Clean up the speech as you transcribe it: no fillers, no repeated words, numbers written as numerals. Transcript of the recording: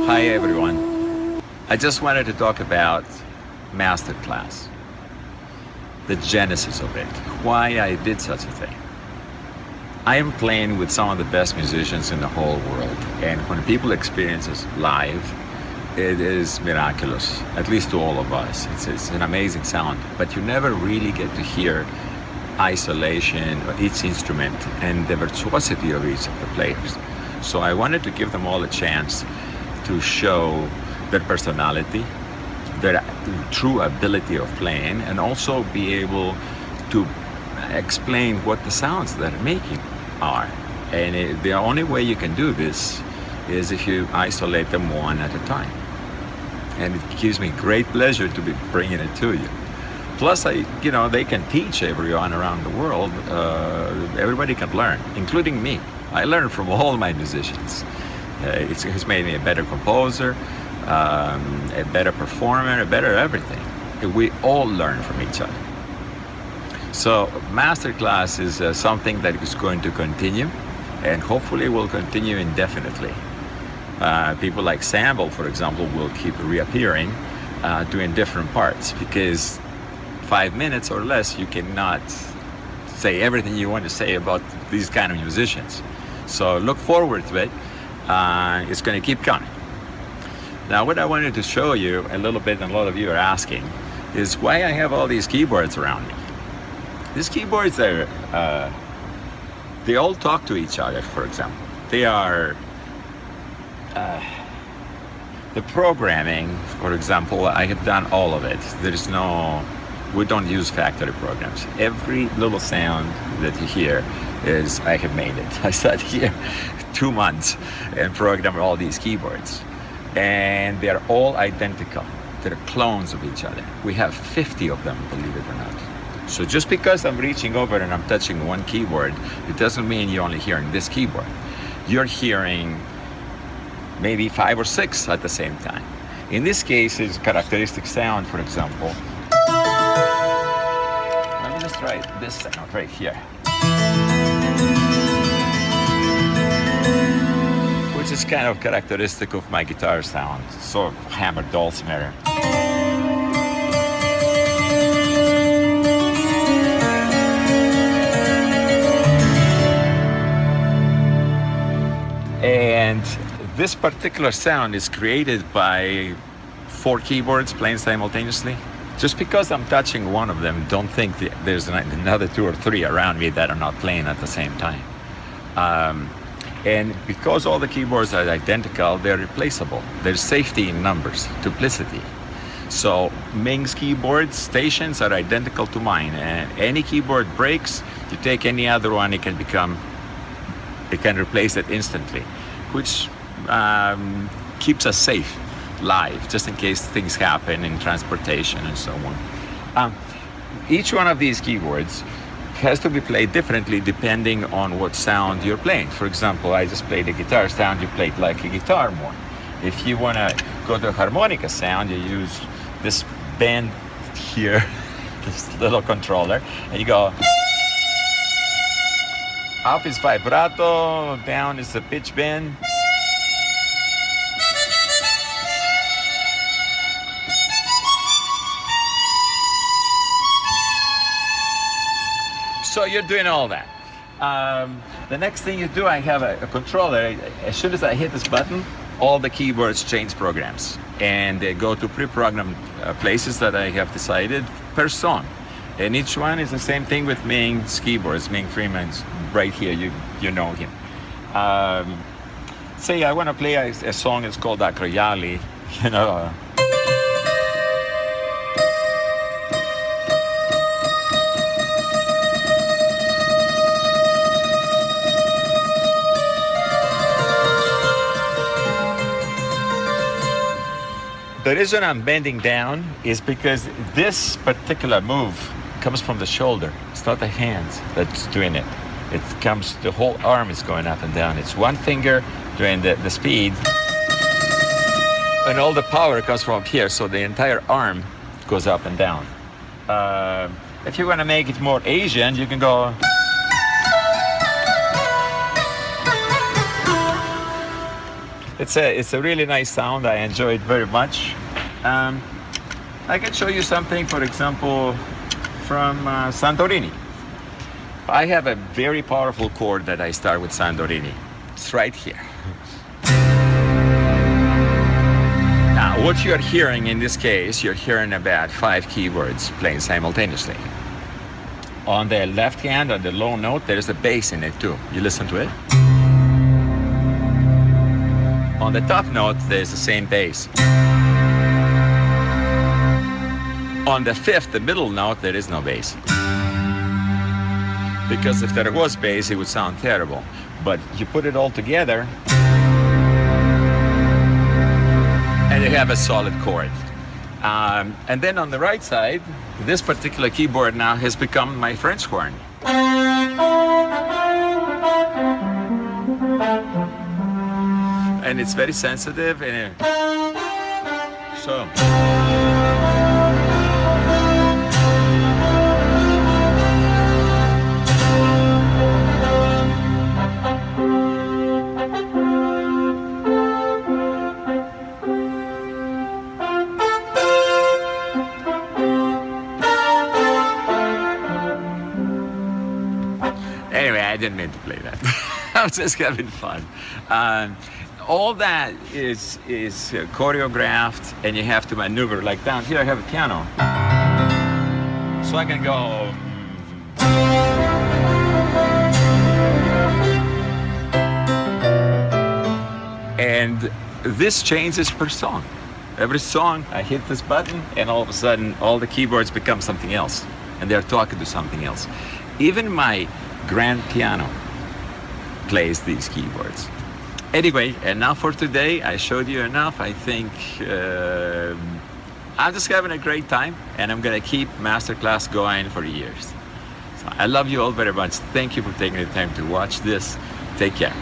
Hi everyone. I just wanted to talk about masterclass, the genesis of it, why I did such a thing. I am playing with some of the best musicians in the whole world, and when people experience this live, it is miraculous, at least to all of us. It's an amazing sound, but you never really get to hear isolation of each instrument and the virtuosity of each of the players. So I wanted to give them all a chance to show their personality, their true ability of playing, and also be able to explain what the sounds that they're making are. And the only way you can do this is if you isolate them one at a time. And it gives me great pleasure to be bringing it to you. Plus, they can teach everyone around the world. Everybody can learn, including me. I learn from all my musicians. It's made me a better composer, a better performer, a better everything. We all learn from each other. So masterclass is something that is going to continue, and hopefully will continue indefinitely. People like Sample, for example, will keep reappearing, doing different parts, because 5 minutes or less, you cannot say everything you want to say about these kind of musicians. So look forward to it. It's going to keep coming. Now, what I wanted to show you a little bit, and a lot of you are asking, is why I have all these keyboards around me. These keyboards are, they all talk to each other, for example. They are, the programming, for example, I have done all of it. We don't use factory programs. Every little sound that you hear I have made it. I sat here 2 months and programmed all these keyboards. And they're all identical. They're clones of each other. We have 50 of them, believe it or not. So just because I'm reaching over and I'm touching one keyboard, it doesn't mean you're only hearing this keyboard. You're hearing maybe 5 or 6 at the same time. In this case, it's characteristic sound, for example. Let me just try this sound right here, which is kind of characteristic of my guitar sound, sort of hammered dulcimer. And this particular sound is created by 4 keyboards playing simultaneously. Just because I'm touching one of them, don't think there's another 2 or 3 around me that are not playing at the same time. And because all the keyboards are identical, they're replaceable. There's safety in numbers, duplicity. So Ming's keyboard stations are identical to mine, and any keyboard breaks, you take any other one, it can replace it instantly, which keeps us safe live, just in case things happen in transportation and so on. Each one of these keyboards has to be played differently depending on what sound you're playing. For example, I just played a guitar sound, you played like a guitar more. If you want to go to a harmonica sound, you use this bend here, this little controller, and you go, up is vibrato, down is the pitch bend. So you're doing all that. The next thing you do, I have a controller. As soon as I hit this button, all the keyboards change programs, and they go to pre-programmed places that I have decided per song. And each one is the same thing with Ming's keyboards. Ming Freeman's right here, you know him. Say I want to play a song that's called Acroyali, The reason I'm bending down is because this particular move comes from the shoulder. It's not the hands that's doing it. The whole arm is going up and down. It's one finger doing the speed, and all the power comes from up here, so the entire arm goes up and down. If you want to make it more Asian, you can go. It's a really nice sound. I enjoy it very much. Um, I can show you something, for example, from Santorini. I have a very powerful chord that I start with Santorini. It's right here. Now, what you're hearing in this case, you're hearing about 5 keyboards playing simultaneously. On the left hand, on the low note, there's a bass in it too. You listen to it. On the top note, there's the same bass. On the fifth, the middle note, there is no bass. Because if there was bass, it would sound terrible. But you put it all together, and you have a solid chord. And then on the right side, this particular keyboard now has become my French horn. And it's very sensitive, and so. Anyway, I didn't mean to play that. I was just having fun. All that is choreographed, and you have to maneuver. Like down here, I have a piano, so I can go. And this changes per song. Every song, I hit this button, and all of a sudden, all the keyboards become something else, and they're talking to something else. Even my grand piano plays these keyboards. Anyway, enough for today. I showed you enough. I think I'm just having a great time, and I'm gonna keep Masterclass going for years. So I love you all very much. Thank you for taking the time to watch this. Take care.